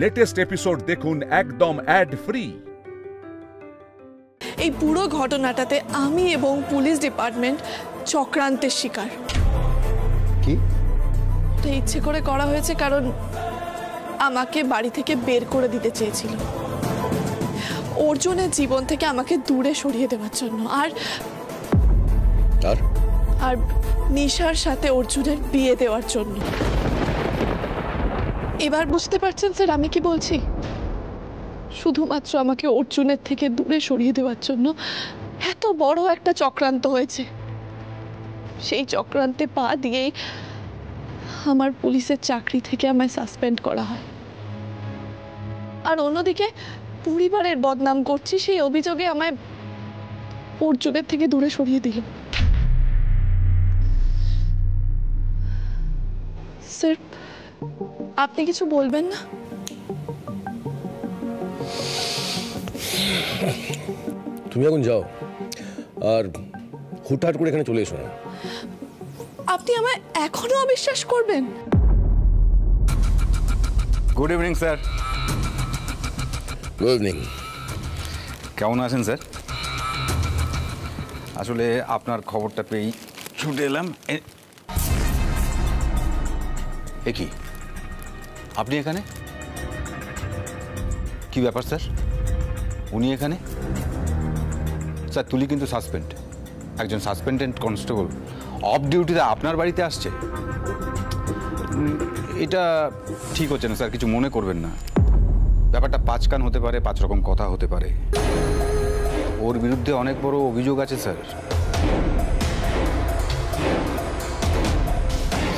Latest episode দেখুন একদম add free. এই পুরো ঘটনাটাতে আমি এবং পুলিশ ডিপার্টমেন্ট চক্রান্তের শিকার। কি? এটা ইচ্ছে করে করা হয়েছে, কারণ আমাকে বাড়ি থেকে বের করে দিতে চেয়েছিল, অর্জুনের জীবন থেকে আমাকে দূরে সরিয়ে দেওয়ার জন্য, আর নিশার সাথে অর্জুনের বিয়ে দেওয়ার জন্য। এবার বুঝতে পারছেন স্যার আমি কি বলছি? শুধুমাত্র আমাকে অর্জুনের থেকে দূরে সরিয়ে দেওয়ার জন্য এত বড় একটা চক্রান্ত হয়েছে। সেই চক্রান্তে পা দিয়েই আমার পুলিশের চাকরি থেকে আমায় সাসপেন্ড করা হয়। আর অন্যদিকে পরিবারের বদনাম করছি সেই অভিযোগে আমায় অর্জুনের থেকে দূরে সরিয়ে দিল। স্যার আপনি কিছু বলবেন না? তুমি এখন যাও, আর হুটহাট করে এখানে চলে এসো না। আপনি আমায় এখনো অবিশ্বাস করবেন? Good evening sir. Good evening. কেমন আছেন স্যার? আসলে আপনার খবরটা পেয়েই ছুটে এলাম। এ কি, আপনি এখানে? কি ব্যাপার স্যার, উনি এখানে? স্যার তুলি কিন্তু সাসপেন্ড, একজন সাসপেন্ডেড কনস্টেবল অফ ডিউটিতে আপনার বাড়িতে আসছে। এটা ঠিক হচ্ছে না স্যার, কিছু মনে করবেন না। ব্যাপারটা পাঁচ কান হতে পারে, পাঁচ রকম কথা হতে পারে। ওর বিরুদ্ধে অনেক বড় অভিযোগ আছে স্যার।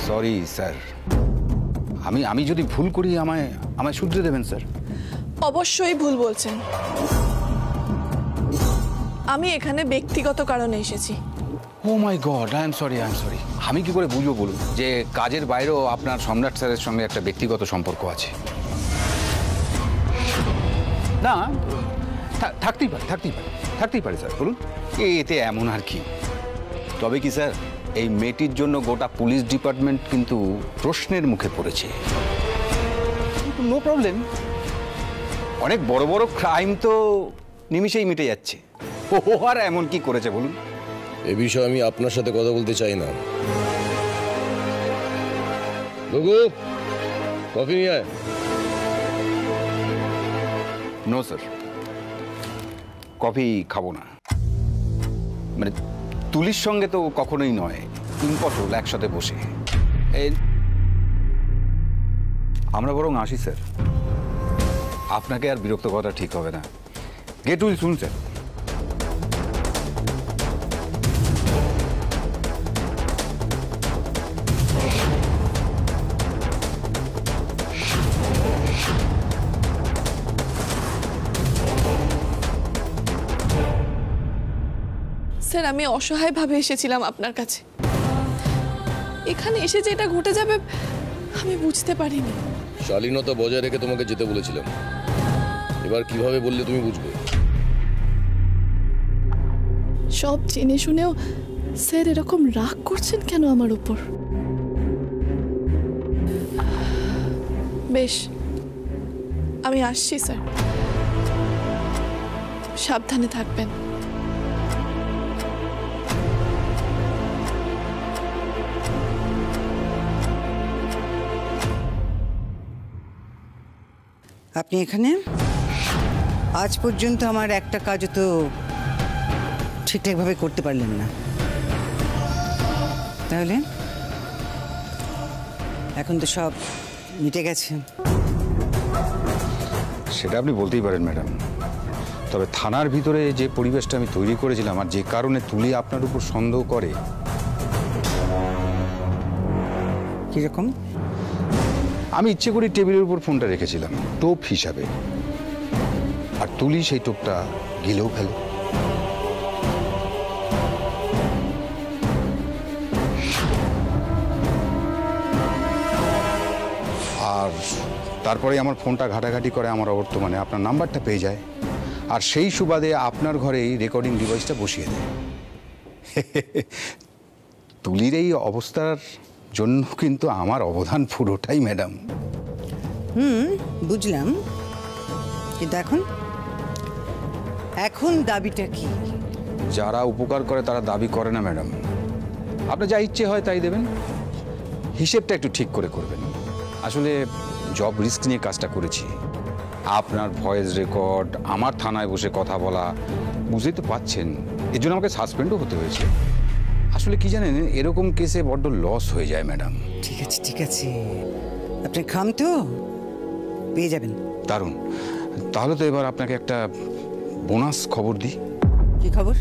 সরি স্যার, আমি যদি ভুল করি আমায় শুধরে দেবেন স্যার। অবশ্যই ভুল বলছেন। আমি এখানে ব্যক্তিগত কারণে এসেছি। ও মাই গড, আই এম সরি। আমি কি করে বুঝবো বলুন যে কাজের বাইরেও আপনার সম্রাট স্যারের সঙ্গে একটা ব্যক্তিগত সম্পর্ক আছে? না, থাকতেই পারে স্যার, বলুন। এতে এমন আর কি? তবে কি স্যার, এই মেয়েটির জন্য গোটা পুলিশ ডিপার্টমেন্ট কিন্তু প্রশ্নের মুখে পড়েছে। নো প্রবলেম, অনেক বড় বড় ক্রাইম তো নিমিষেই মিটে যাচ্ছে। ও আর এমন কি করেছে বলুন? এ বিষয়ে আমি আপনার সাথে কথা বলতে চাই না। গুগু, কফি নিয়ে আয়। নো স্যার, কফি খাবো না। মানে তুলির সঙ্গে তো কখনোই নয়, ইম্পসিবল একসাথে বসে। আমরা বরং আসি স্যার, আপনাকে আর বিরক্ত করা ঠিক হবে না। Get well soon sir. Sir আমি অসহায়ভাবে এসেছিলাম আপনার কাছে। এখানে এসে যে এটা ঘটে যাবে আমি বুঝতে পারিনি। শালীনতা বজায় রেখে তোমাকে যেতে বলেছিলাম, এবার কিভাবে বললে তুমি বুঝবে? সব জেনে শুনেও স্যার এরকম রাগ করছেন কেন আমার উপর? বেশ, আমি আসছি স্যার, সাবধানে থাকবেন। আপনি এখানে? আজ পর্যন্ত আমার একটা কাজও তো ঠিকঠাকভাবে করতে পারলেন না, তাহলে এখন তো সব মিটে গেছে। সেটা আপনি বলতেই পারেন ম্যাডাম, তবে থানার ভিতরে যে পরিবেশটা আমি তৈরি করেছিলাম আর যে কারণে তুলি আপনার উপর সন্দেহ করে। কিরকম? আমি ইচ্ছে করে টেবিলের উপর ফোনটা রেখেছিলাম টোপ হিসাবে, আর তুলি সেই টোপটা গিলেও ফেলে। আর তারপরে আমার ফোনটা ঘাটাঘাটি করে আমার অবর্তমানে আপনার নাম্বারটা পেয়ে যায়, আর সেই সুবাদে আপনার ঘরেই রেকর্ডিং ডিভাইসটা বসিয়ে দেয়। তুলির এই অবস্থার জন্য কিন্তু আমার অবদান পুরোটাই ম্যাডাম। বুঝলাম, কিন্তু এখন এখন দাবিটা কি? যারা উপকার করে তারা দাবি করে না ম্যাডাম। আপনার যা ইচ্ছে হয় তাই দেবেন, হিসেবটা একটু ঠিক করে করবেন। আসলে জব রিস্ক নিয়ে কাজটা করেছি। আপনার ভয়েস রেকর্ড, আমার থানায় বসে কথা বলা, বুঝতেই তো পাচ্ছেন, এর জন্য আমাকে সাসপেন্ডও হতে হয়েছে। আসলে কি জানেন, এরকম কেসে বড্ড লস হয়ে যায় ম্যাডাম। ঠিক আছে ঠিক আছে, আপনি খাম তো পেয়ে যাবেন। দারুণ, তাহলে তো এবার আপনাকে একটা বোনাস খবর দিই। কি খবর?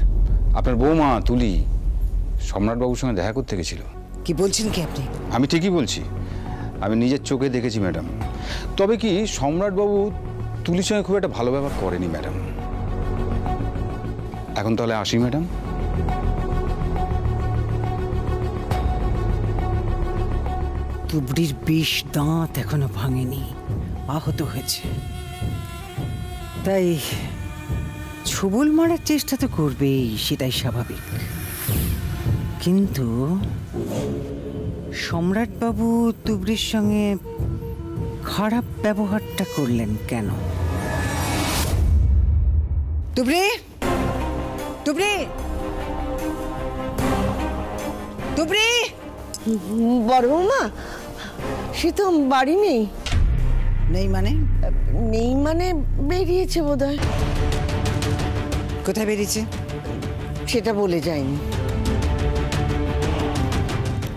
আপনার বৌমা তুলি সম্রাটবাবুর সঙ্গে দেখা করতে গেছিল। কি বলছেন কি আপনি? আমি ঠিকই বলছি, আমি নিজের চোখে দেখেছি ম্যাডাম। তবে কি সম্রাটবাবু তুলির সঙ্গে খুব একটা ভালো ব্যবহার করেনি ম্যাডাম। এখন তাহলে আসি ম্যাডাম। তুবড়ির ২০ দাঁত এখনো ভাঙেনি, আহত হয়েছে, তাই ছবল মারার চেষ্টা তো করবেই, সেটাই স্বাভাবিক। কিন্তু সম্রাটবাবু তুবড়ির সঙ্গে খারাপ ব্যবহারটা করলেন কেন? তুবড়ি, তুবড়ি, তুবড়ি! বড় বৌমা, সে তো বাড়ি নেই। নেই মানে? নেই মানে বেরিয়েছে বোধহয়। কোথায় বেরিয়েছে? সেটা বলে যায়নি।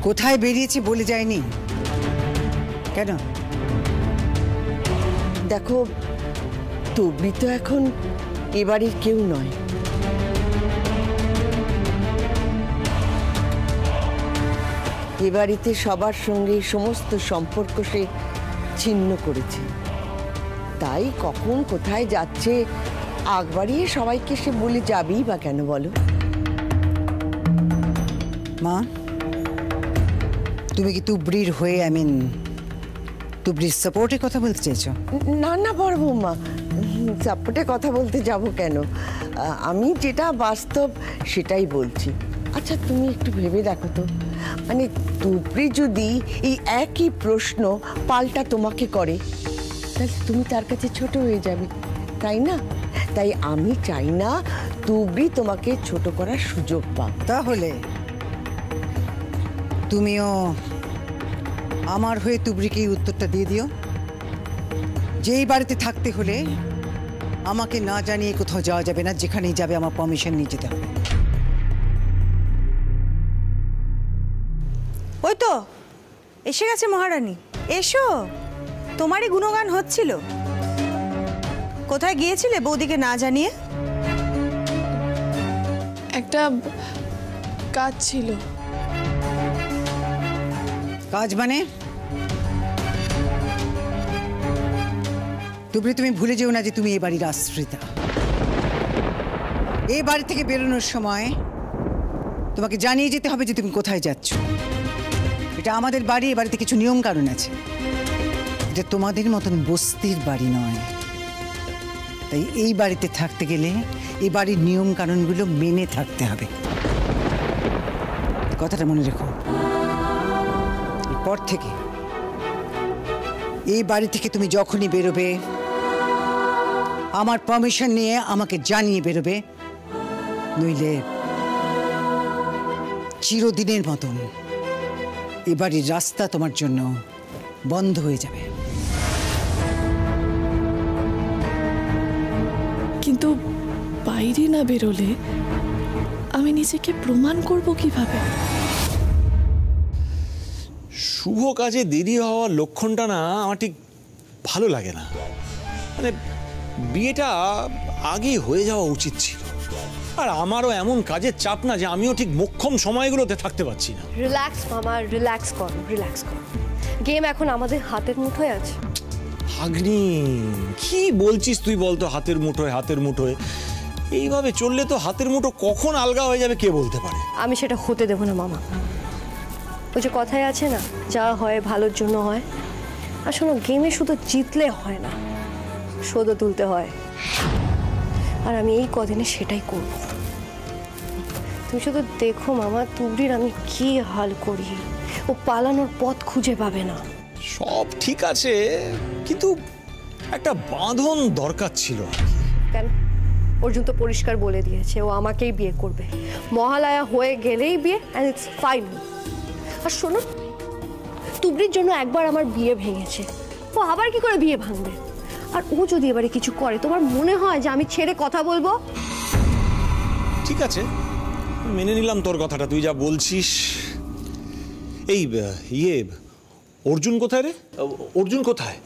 কোথায় বেরিয়েছে বলে যায়নি কেন? দেখো, তুবড়ি তো এখন এ বাড়ির কেউ নয়। এ বাড়িতে সবার সঙ্গে সমস্ত সম্পর্ক সে ছিন্ন করেছে। তাই কখন কোথায় যাচ্ছে আগ বাড়িয়ে সবাইকে সে বলে যাবেই বা কেন বলো? মা, তুমি কি তুবড়ির হয়ে, তুবড়ির সাপোর্টে কথা বলতে চেয়েছো? না না বড় বৌমা, সাপোর্টে কথা বলতে যাব কেন? আমি যেটা বাস্তব সেটাই বলছি। আচ্ছা তুমি একটু ভেবে দেখো তো, মানে তুবড়ি যদি এই একই প্রশ্ন পাল্টা তোমাকে করে, তাহলে তুমি তার কাছে ছোট হয়ে যাবে, তাই না? তাই আমি চাই না তুবড়ি তোমাকে ছোট করার সুযোগ পাও। তাহলে তুমিও আমার হয়ে তুবড়িকে এই উত্তরটা দিয়ে দিও, যেই বাড়িতে থাকতে হলে আমাকে না জানিয়ে কোথাও যাওয়া যাবে না, যেখানেই যাবে আমার পারমিশন নিয়ে যেতে হবে। ওই তো এসে গেছে মহারানী, এসো, তোমারই গুণগান হচ্ছিল। কোথায় গিয়েছিলে বৌদিকে না জানিয়ে? একটা কাজ ছিল। কাজ মানে? তুবড়ি, তুমি ভুলে যেও না যে তুমি এই বাড়ির আশ্রিতা। এই বাড়ি থেকে বেরোনোর সময় তোমাকে জানিয়ে যেতে হবে যে তুমি কোথায় যাচ্ছ। এটা আমাদের বাড়ি, এ বাড়িতে কিছু নিয়ম কানুন আছে। এটা তোমাদের মতন বস্তির বাড়ি নয়। তাই এই বাড়িতে থাকতে গেলে এই বাড়ির নিয়ম কানুনগুলো মেনে থাকতে হবে, কথাটা মনে রেখো। এরপর থেকে এই বাড়ি থেকে তুমি যখনই বেরোবে আমার পারমিশন নিয়ে আমাকে জানিয়ে বেরোবে, নইলে চিরদিনের মতন এ বাড়ির রাস্তা তোমার জন্য বন্ধ হয়ে যাবে। কিন্তু বাইরে না বেরোলে আমি নিজেকে প্রমাণ করব কিভাবে? শুভ কাজে দেরি হওয়ার লক্ষণটা না আমার ঠিক ভালো লাগে না। মানে বিয়েটা আগেই হয়ে যাওয়া উচিত ছিল। আর আমারও এমন কাজের চাপ না যে আমিও ঠিক মোক্ষম সময়গুলোতে থাকতে পারছি না। রিল্যাক্স মামা, রিল্যাক্স করো, রিল্যাক্স করো। গেম এখন আমাদের হাতের মুঠোয় আছে। ভাগ্নি, কি বলছিস তুই বলতো? হাতের মুঠোয়, হাতের মুঠোয়। এইভাবে চললে তো হাতের মুঠো কখন আলগা হয়ে যাবে কে বলতে পারে। আমি সেটা হতে দেবো না মামা। ওই যে কথায় আছে না, যা হয় ভালোর জন্য হয়। আর শোনো, গেমে শুধু জিতলে হয় না, শোধও তুলতে হয়। আর আমি এই কদিনে সেটাই করব। তুমি শুধু দেখো মামা, তুবড়ির আমি কি হাল করি। ও পালানোর পথ খুঁজে পাবে না। সব ঠিক আছে, কিন্তু একটা বাঁধন দরকার ছিল। কেন? অর্জুন তো পরিষ্কার বলে দিয়েছে ও আমাকেই বিয়ে করবে। মহালয়া হয়ে গেলেই বিয়ে, অ্যান্ড ইটস ফাইনাল। আর শোনো, তুবড়ির জন্য একবার আমার বিয়ে ভেঙেছে, ও আবার কি করে বিয়ে ভাঙবে? আর ও যদি এবারে কিছু করে, তোমার মনে হয় যে আমি ছেড়ে কথা বলবো? ঠিক আছে, মেনে নিলাম তোর কথাটা, তুই যা বলছিস। এই অর্জুন কোথায় রে? অর্জুন কোথায়?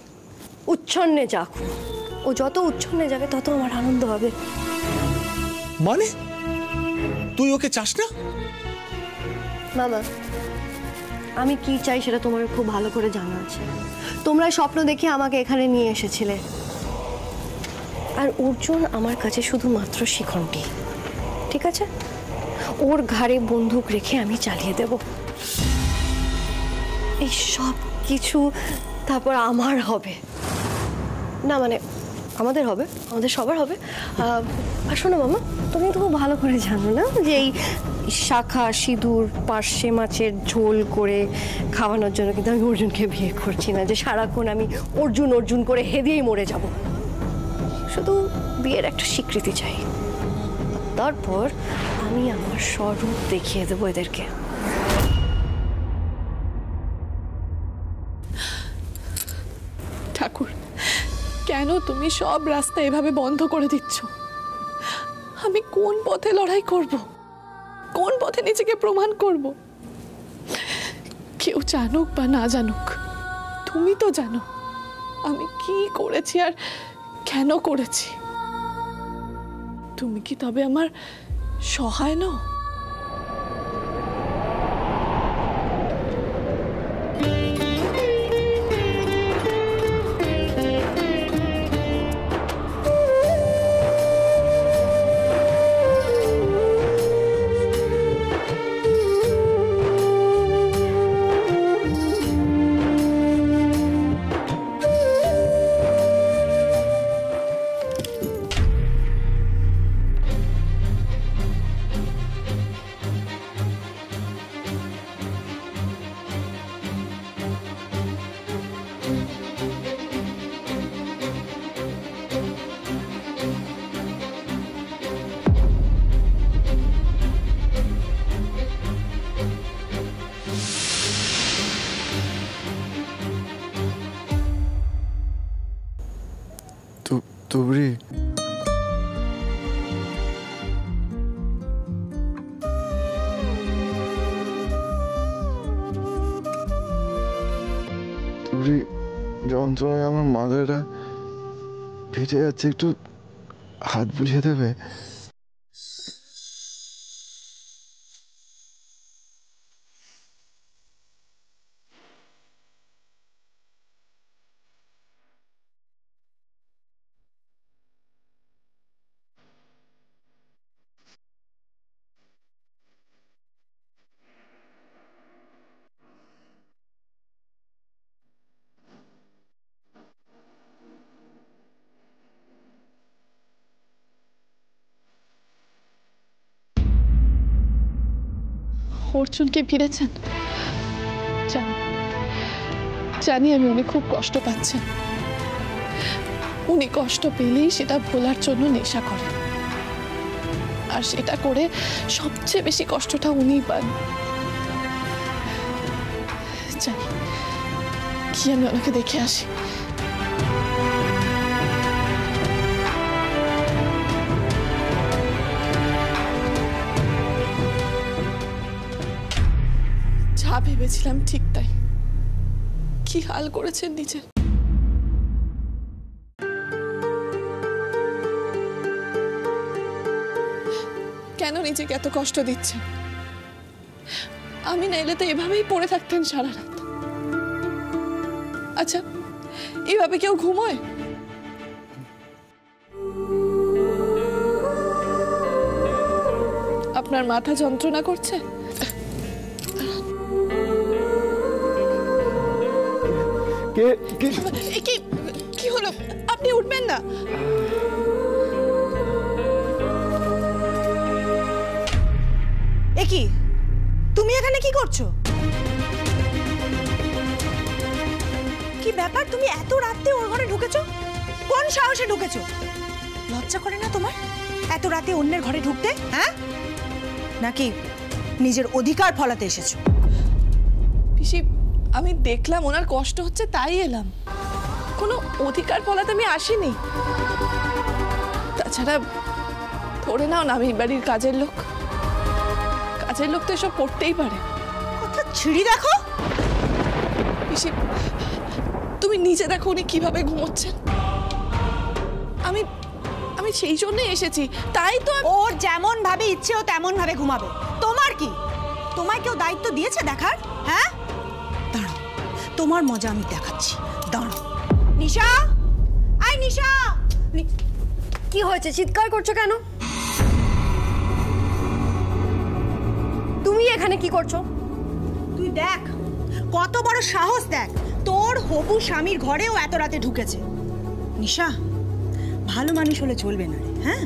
উচ্ছন্নে যাক, ও যত উচ্ছন্নে যাবে তত আমার আনন্দ হবে। মানে তুই ওকে চাস না? মামা, আমি কি চাই সেটা তোমার খুব ভালো করে জানা আছে। তোমরা স্বপ্ন দেখে আমাকে এখানে নিয়ে এসেছিলে, আর অর্জুন আমার কাছে শুধুমাত্র শিখনটি। ঠিক আছে, ওর ঘাড়ে বন্দুক রেখে আমি চালিয়ে দেব। এই সব কিছু তারপর আমার হবে না, মানে আমাদের হবে, আমাদের সবার হবে। আর শোনো মামা, তুমি তো খুব ভালো করে জানো না যে এই শাখা সিঁদুর পার্শে মাছের ঝোল করে খাওয়ানোর জন্য কিন্তু আমি অর্জুনকে বিয়ে করছি না, যে সারাক্ষণ আমি অর্জুন অর্জুন করে হেদিয়েই মরে যাব। শুধু বিয়ের একটা স্বীকৃতি চাই, তারপর আমি আমার স্বরূপ দেখিয়ে দেবো এদেরকে। ঠাকুর, কেন তুমি সব রাস্তা এভাবে বন্ধ করে দিচ্ছ? আমি কোন পথে লড়াই করব? কোন পথে নিজেকে প্রমাণ করব? কেউ জানুক বা না জানুক, তুমি তো জানো আমি কি করেছি আর কেন করেছি। তুমি কি তবে আমার সহায় নও? তুবড়ি, তুবড়ি, যন্ত্রণায় আমার মাথাটা ফেটে যাচ্ছে, একটু হাত বুলিয়ে দেবে? অর্জুনকে ফিরেছেন? জানি আমি, উনি খুব কষ্ট পাচ্ছেন। উনি কষ্ট পেলেই সেটা ভোলার জন্য নেশা করেন, আর সেটা করে সবচেয়ে বেশি কষ্টটা উনিই পান। জানি, কি আমি ওনাকে দেখে আসি। যা ভেবেছিলাম ঠিক তাই, কি হাল করেছেন নিজের। কেন নিজেকে এত কষ্ট দিচ্ছেন? আমি না এলে তো এভাবেই পড়ে থাকতেন সারা রাত। আচ্ছা, এভাবে কেউ ঘুমোয়? আপনার মাথা যন্ত্রণা করছে? কি হলো? আপনি উঠবেন না? এ কি, তুমি এখানে কি করছো? ব্যাপার, তুমি এত রাতে ওর ঘরে ঢুকেছো? কোন সাহসে ঢুকেছো? লজ্জা করে না তোমার এত রাতে অন্যের ঘরে ঢুকতে? হ্যাঁ, নাকি নিজের অধিকার ফলাতে এসেছো? পিসি, আমি দেখলাম ওনার কষ্ট হচ্ছে তাই এলাম, কোনো অধিকার ফলাতে আমি আসিনি। তাছাড়া ধরে নাও না আমি বাড়ির কাজের লোক, কাজের লোক তো এসব করতেই পারে। কথা ছিঁড়ি দেখো পিসি, তুমি নিজে দেখো উনি কিভাবে ঘুমোচ্ছেন। আমি আমি সেই জন্যই এসেছি, তাই তো। ওর যেমন ভাবে ইচ্ছে ও তেমন ভাবে ঘুমাবে, তোমার কি? তোমায় কেউ দায়িত্ব দিয়েছে দেখার? হ্যাঁ, দাঁড়াও, তোমার মজা আমি দেখাচ্ছি, দাঁড়াও। নিশা, আই নিশা! কি হয়েছে, চিৎকার করছো কেন? তুমি এখানে কি করছো? তুই দেখ কত বড় সাহস, দেখ তোর হবু স্বামীর ঘরেও এত রাতে ঢুকেছে। নিশা, ভালো মানুষ হলে চলবে না রে, হ্যাঁ,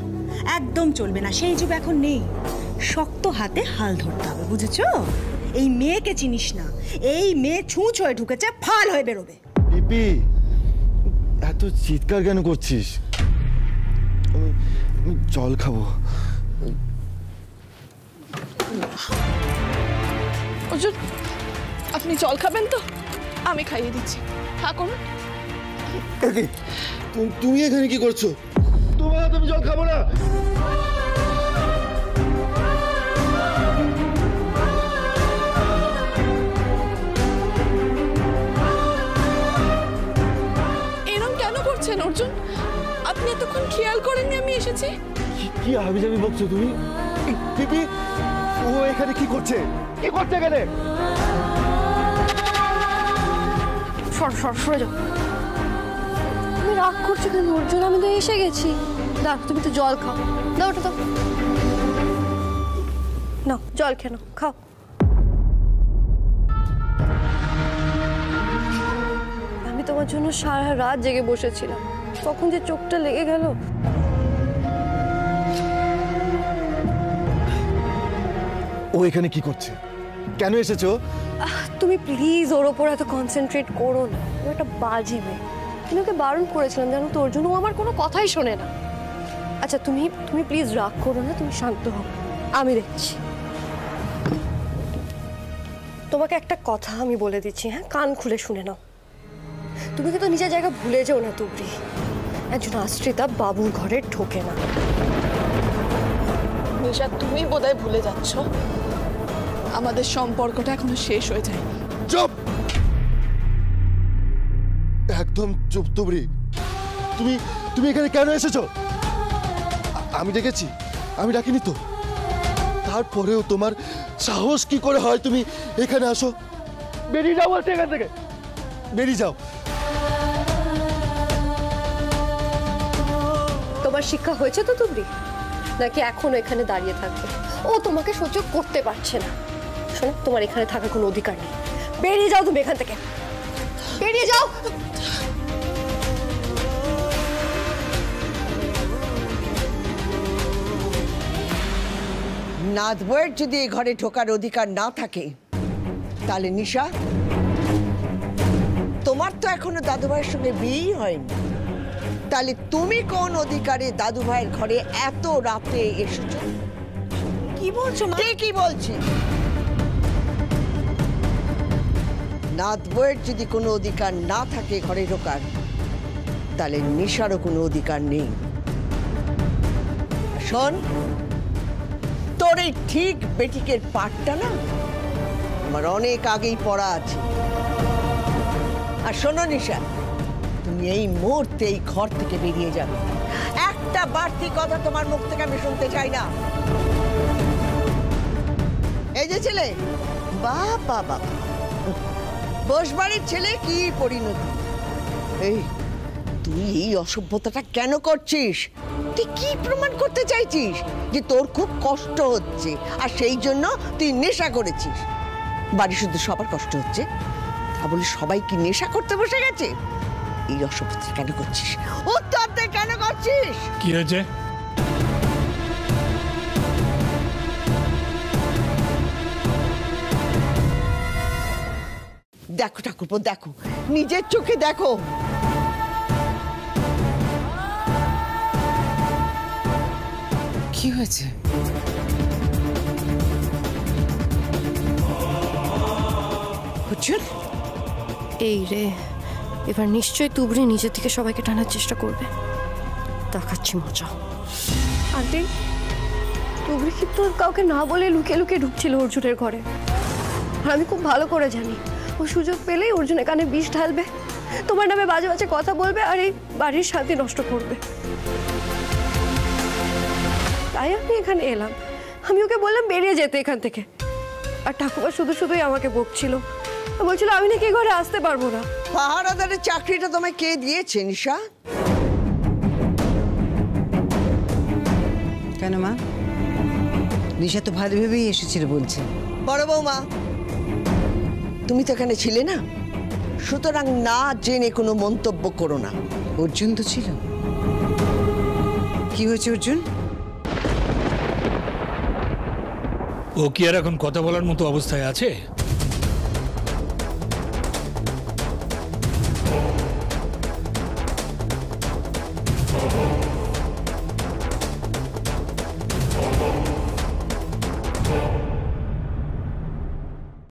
একদম চলবে না। সেই যুগ এখন নেই, শক্ত হাতে হাল ধরতে হবে, বুঝেছো? এই মেয়েকে চিনিস না, এই মেয়ে ছুঁচ হয়ে ঢুকেছে, ফাল হয়ে বেরোবে। পিপি, এত চিৎকার কেন করছিস? আমি জল খাবো। অর্জুন, আপনি জল খাবেন তো? আমি খাইয়ে দিচ্ছি, থাকুন। তুমি এখানে কি করছো? তোমার হাতে আমি জল খাবো না। এরকম কেন করছেন অর্জুন? আপনি এতক্ষণ খেয়াল করেননি আমি এসেছি? কি হাবিজাবি বকছো তুমি? পিপি, ও এখানে কি করছে? কি করছে এখানে? সরে যাও। তুমি রাগ করছো কেন অর্জুন? আমি তো এসে গেছি। দাও, তুমি তো জল খাও। দাও ওটা, দাও। নাও জল খেয়ে নাও, খাও। আমি তোমার জন্য সারা রাত জেগে বসেছিলাম, কখন যে চোখটা লেগে গেল। ও এখানে কি করছে? কেন এসেছো? তুমি প্লিজ ওর ওপর এত কনসেন্ট্রেট করো না, ও একটা বাজি মেয়ে। তুমি ওকে বারণ করেছিলাম জানো তো, ওর জন্য ও আমার কোনো কথাই শোনে না। আচ্ছা তুমি প্লিজ রাগ করো না, তুমি শান্ত হও, আমি দেখছি। তোমাকে একটা কথা আমি বলে দিচ্ছি, হ্যাঁ, কান খুলে শুনে নাও। তুমি কিন্তু নিজের জায়গা ভুলে যাও না তুবড়ি। একজন আশ্রিতা বাবুর ঘরে ঢোকে না। নিশা, তুমি বোধহয় ভুলে যাচ্ছ আমাদের সম্পর্কটা এখনো শেষ হয়ে যায়নি। চুপ, একদম চুপ। তুমি এখানে কেন এসেছো? আমি ডেকেছি? আমি ডাকিনি তো। তারপরেও তোমার সাহস কি করে হয় তুমি এখানে আসো? বেরিয়ে যাও বলতে, এখান থেকে বেরিয়ে যাও। তোমার শিক্ষা হয়েছে তো তুবড়ি, নাকি এখনো এখানে দাঁড়িয়ে থাকবে? ও তোমাকে সহ্য করতে পারছে না। শোনো, তোমার এখানে থাকার কোনো অধিকার নেই। বেরিয়ে যাও তুমি এখান থেকে, বেরিয়ে যাও। নাথ বইয়ের যদি এই ঘরে ঢোকার অধিকার না থাকে, তাহলে নিশা, তোমার তো এখনো দাদু ভাইয়ের সঙ্গে বিয়েই হয়নি, তাহলে তুমি কোন অধিকারে দাদু ভাইয়ের ঘরে এত রাতে এসেছো? কি বলছো মা? কি বলছি? নাথ বইয়ের যদি কোনো অধিকার না থাকে ঘরে ঢোকার, তাহলে নিশারও কোনো অধিকার নেই। শোন, তোর এই ঠিক বেটিকের পাঠটা না আমার অনেক আগেই পড়া আছে। আর শোনো নিশা, তুমি এই মুহূর্তে এই ঘর থেকে বেরিয়ে যাবে। একটা বাড়তি কথা তোমার মুখ থেকে আমি শুনতে চাই না। এই যে ছেলে, বাবা বাবা, বসবাড়ির ছেলে, কি পরিণতি! এই তুই এই অসভ্যতাটা কেন করছিস? তুই কি প্রমাণ করতে চাইছিস? যে তোর খুব কষ্ট হচ্ছে আর সেই জন্য তুই নেশা করেছিস। বাড়ি শুধু সবার কষ্ট হচ্ছে, তা বলে সবাই কি নেশা করতে বসে গেছে? এই অসভ্যতা কেন করছিস? উত্তর দে, কেন করছিস? কি হয়েছে? দেখো ঠাকুরপো, দেখো নিজের চোখে দেখো। কি হয়েছে? অর্জুন, এই রে, এবার নিশ্চয়ই তুবড়ি নিজের থেকে সবাইকে টানার চেষ্টা করবে। দেখাচ্ছি মজা। আন্টি, তুবড়ি কিন্তু কাউকে না বলে লুকিয়ে লুকিয়ে ঢুকছিল অর্জুনের ঘরে। আর আমি খুব ভালো করে জানি ও সুযোগ পেলেই অর্জুনের কানে বিষ ঢালবে, তোমার নামে বাজে বাজে কথা বলবে, আর এই বাড়ির শান্তি নষ্ট করবে। তাই আমি এখানে এলাম। আমি ওকে বললাম বেরিয়ে যেতে এখান থেকে, আর ঠাকুমা শুধু শুধুই আমাকে বকছিল, বলছিল আমি নাকি ঘরে আসতে পারবো না। পাহারাদারের চাকরিটা তোমায় কে দিয়েছে নিশা? কেন মা? নিশা তো ভালো ভেবেই এসেছিল বলছে। বড় বৌমা, তুমি তো এখানে ছিলে না, সুতরাং না জেনে কোনো মন্তব্য করো না। অর্জুন তো ছিল। কি হয়েছে অর্জুন? ও কি আর এখন কথা বলার মতো অবস্থায় আছে?